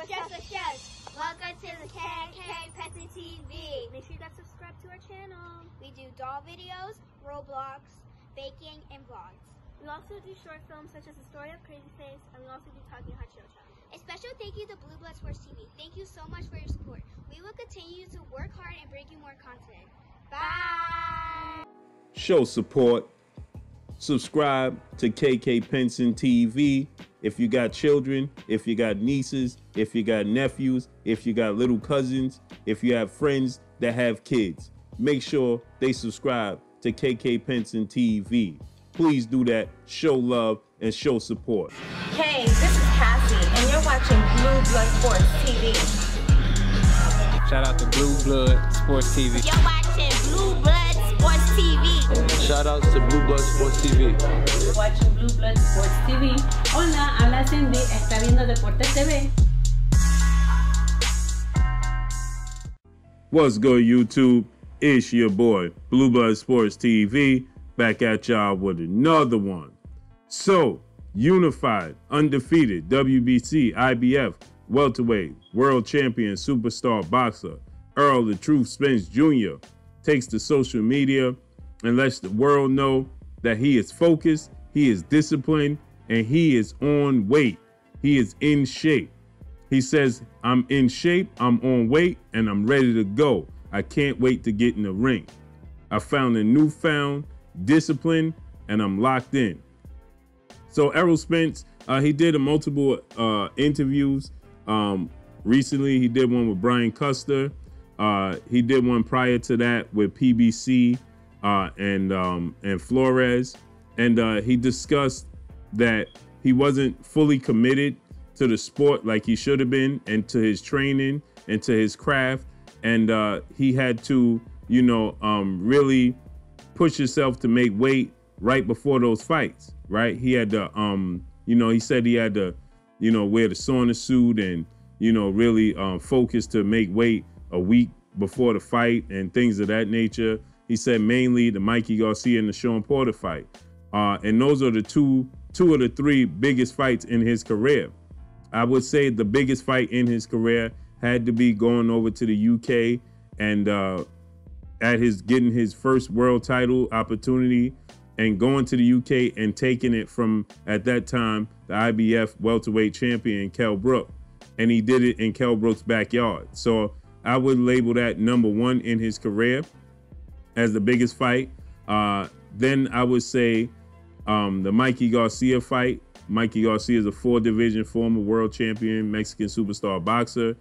Yes. Welcome to the KK Petsy TV. Make sure you guys subscribe to our channel. We do doll videos, Roblox, baking, and vlogs. We also do short films such as The Story of Crazy Face, and we also do Talking Hot Show Challenge. A special thank you to Blue Blood Sports TV. Thank you so much for your support. We will continue to work hard and bring you more content. Bye! Show support. Subscribe to KK Penson TV. If you got children, if you got nieces, if you got nephews, if you got little cousins, if you have friends that have kids, make sure they subscribe to KK Penson TV. Please do that. Show love and show support. Hey, this is Cassie, and you're watching Blue Blood Sports TV. Shout out to Blue Blood Sports TV. You're watching Blue Blood Sports TV. Shout outs to Blue Blood Sports TV. You're watching Blue Blood Sports TV. Hola, habla Cindy, está viendo Deportes TV. What's good, YouTube? It's your boy, Blue Blood Sports TV, back at y'all with another one. So, unified, undefeated, WBC, IBF, welterweight, world champion, superstar boxer, Errol the Truth Spence Jr. takes to social media and lets the world know that he is focused, he is disciplined, and he is on weight. He is in shape. He says, I'm in shape, I'm on weight, and I'm ready to go. I can't wait to get in the ring. I found a newfound discipline, and I'm locked in. So Errol Spence, he did multiple interviews. Recently, he did one with Brian Custer. He did one prior to that with PBC and Flores. And he discussed that he wasn't fully committed to the sport like he should have been, and to his training and to his craft. And he had to, really push himself to make weight right before those fights, right? He had to, he said he had to, wear the sauna suit and, really focus to make weight a week before the fight and things of that nature. He said mainly the Mikey Garcia and the Sean Porter fight. And those are the two of the three biggest fights in his career. I would say the biggest fight in his career had to be going over to the UK and getting his first world title opportunity and going to the UK and taking it from, at that time, the IBF welterweight champion, Kell Brook. And he did it in Kell Brook's backyard. So I would label that #1 in his career as the biggest fight. Then I would say the Mikey Garcia fight. Mikey Garcia is a 4-division former world champion, Mexican superstar boxer.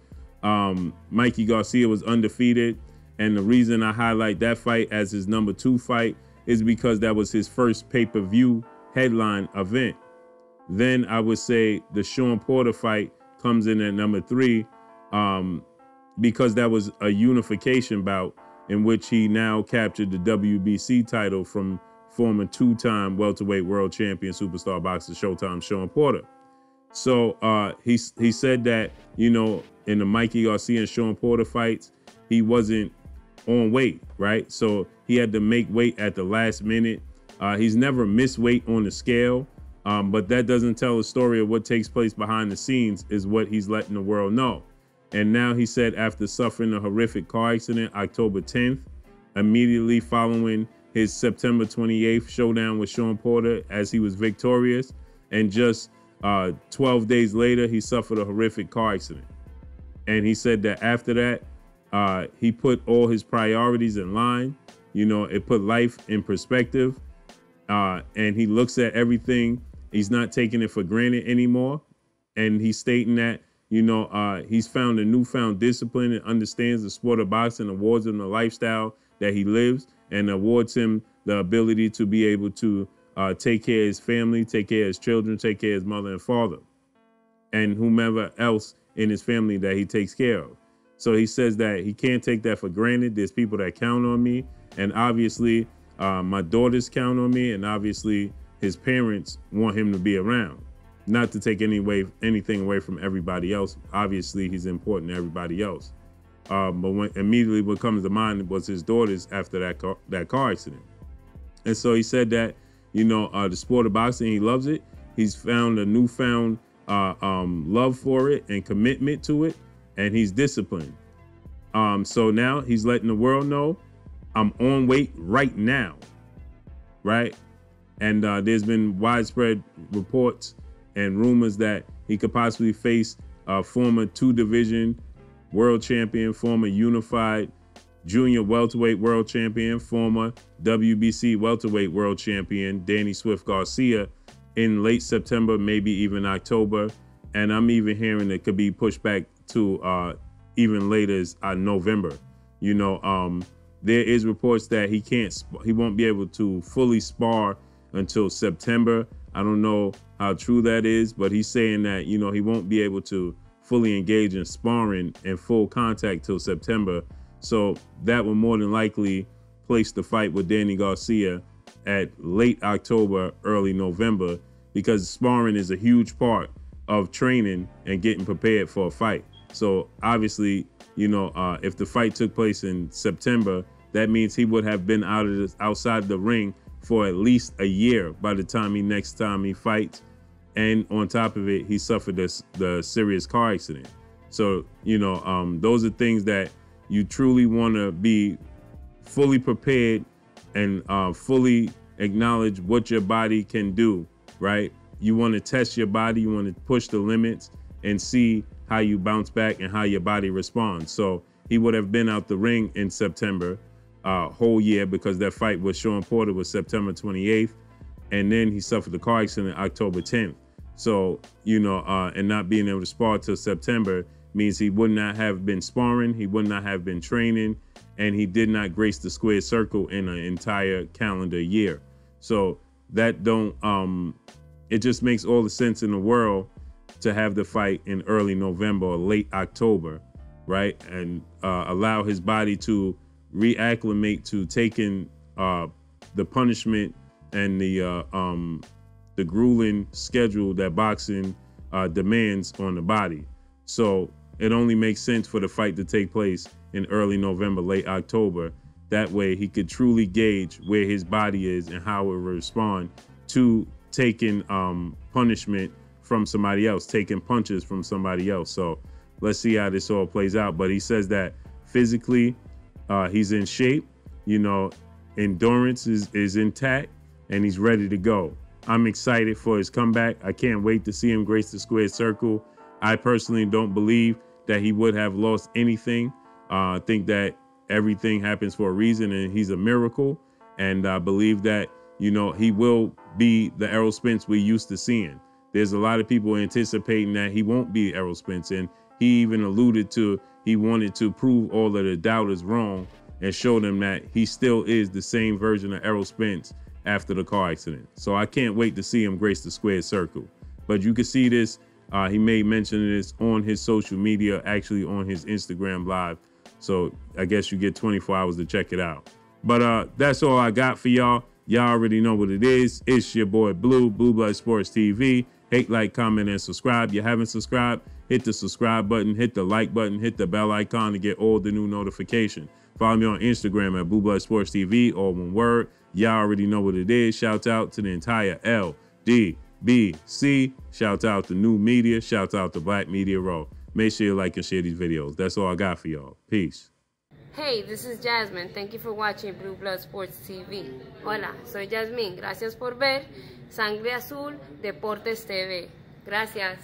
Mikey Garcia was undefeated. And the reason I highlight that fight as his #2 fight is because that was his first pay-per-view headline event. Then I would say the Sean Porter fight comes in at #3 because that was a unification bout in which he now captured the WBC title from former 2-time welterweight world champion superstar boxer Showtime Sean Porter. So he said that, in the Mikey Garcia and Sean Porter fights, he wasn't on weight, right? So he had to make weight at the last minute. He's never missed weight on the scale, but that doesn't tell a story of what takes place behind the scenes, is what he's letting the world know. And now he said after suffering a horrific car accident October 10th, immediately following his September 28th showdown with Sean Porter, as he was victorious, and just 12 days later, he suffered a horrific car accident. And he said that after that, he put all his priorities in line. It put life in perspective. And he looks at everything. He's not taking it for granted anymore. And he's stating that, he's found a newfound discipline and understands the sport of boxing, awards him the lifestyle that he lives, and awards him the ability to be able to take care of his family, take care of his children, take care of his mother and father, and whomever else in his family that he takes care of. So he says that he can't take that for granted. There's people that count on me, and obviously my daughters count on me, and obviously his parents want him to be around. Not to take anything away from everybody else. Obviously, he's important to everybody else. But immediately what comes to mind was his daughters after that car accident. And so he said that, the sport of boxing, he loves it. He's found a newfound love for it and commitment to it, and he's disciplined. So now he's letting the world know, I'm on weight right now, right? And there's been widespread reports and rumors that he could possibly face a former 2-division world champion, former unified junior welterweight world champion, former WBC welterweight world champion, Danny Swift Garcia, in late September, maybe even October. And I'm even hearing it could be pushed back to even later as November. You know, there is reports that he won't be able to fully spar until September. I don't know how true that is, but he's saying that, you know, he won't be able to fully engage in sparring and full contact till September. So that will more than likely place the fight with Danny Garcia at late October, early November, because sparring is a huge part of training and getting prepared for a fight. So obviously, you know, if the fight took place in September, that means he would have been outside the ring for at least a year by the time next time he fights. And on top of it, he suffered the serious car accident. So, you know, those are things that you truly want to be fully prepared and fully acknowledge what your body can do, right? You want to test your body, you want to push the limits and see how you bounce back and how your body responds. So he would have been out the ring in September, whole year, because that fight with Sean Porter was September 28th. And then he suffered the car accident October 10th. So, you know, and not being able to spar till September means he would not have been sparring, he would not have been training, and he did not grace the square circle in an entire calendar year. So that it just makes all the sense in the world to have the fight in early November or late October, right? And allow his body to reacclimate to taking the punishment and the grueling schedule that boxing demands on the body. So it only makes sense for the fight to take place in early November, late October. That way he could truly gauge where his body is and how it will respond to taking punishment from somebody else, taking punches from somebody else. So let's see how this all plays out. But he says that physically he's in shape, you know, endurance is intact, and he's ready to go. I'm excited for his comeback. I can't wait to see him grace the square circle. I personally don't believe that he would have lost anything. I think that everything happens for a reason, and he's a miracle. And I believe that, you know, he will be the Errol Spence we used to seeing. There's a lot of people anticipating that he won't be Errol Spence, and he even alluded to he wanted to prove all of the doubters wrong and show them that he still is the same version of Errol Spence after the car accident. So I can't wait to see him grace the square circle. But you can see this, he made mention of this on his social media, actually on his Instagram live. So I guess you get 24 hours to check it out. But that's all I got for y'all. Y'all already know what it is. It's your boy Blue Blood Sports TV. Hate, like, comment, and subscribe. You haven't subscribed, hit the subscribe button, hit the like button, hit the bell icon to get all the new notifications. Follow me on Instagram at Blue Blood Sports TV, all one word. Y'all already know what it is. Shout out to the entire LDBC. Shout out to New Media. Shout out to Black Media Row. Make sure you like and share these videos. That's all I got for y'all. Peace. Hey, this is Jasmine. Thank you for watching Blue Blood Sports TV. Hola, soy Jasmine. Gracias por ver Sangre Azul Deportes TV. Gracias.